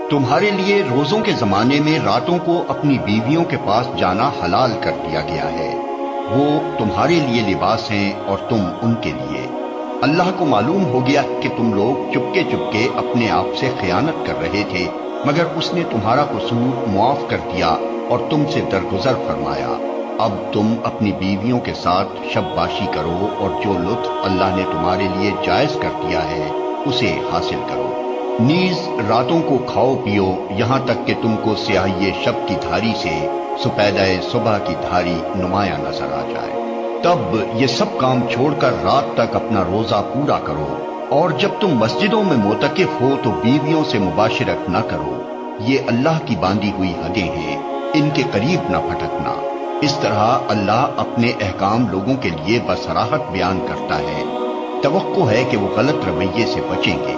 تمہارے لیے روزوں کے زمانے میں راتوں کو اپنی بیویوں کے پاس جانا حلال کر دیا گیا ہے۔ وہ تمہارے لیے لباس ہیں اور تم ان کے لیے۔ اللہ کو معلوم ہو گیا کہ تم لوگ چپکے چپکے اپنے آپ سے خیانت کر رہے تھے، مگر اس نے تمہارا قصور معاف کر دیا اور تم سے درگزر فرمایا۔ اب تم اپنی بیویوں کے ساتھ شب باشی کرو اور جو لطف اللہ نے تمہارے لیے جائز کر دیا ہے اسے حاصل کرو۔ نیز راتوں کو کھاؤ پیو یہاں تک کہ تم کو سیاہی شب کی دھاری سے سپیدہ صبح کی دھاری نمایاں نظر آ جائے۔ تب یہ سب کام چھوڑ کر رات تک اپنا روزہ پورا کرو، اور جب تم مسجدوں میں معتکف ہو تو بیویوں سے مباشرت نہ کرو، یہ اللہ کی باندھی ہوئی حدیں ہیں، ان کے قریب نہ پھٹکنا۔ اس طرح اللہ اپنے احکام لوگوں کے لیے بصراحت بیان کرتا ہے۔ توقع ہے کہ وہ غلط رویے سے بچیں گے۔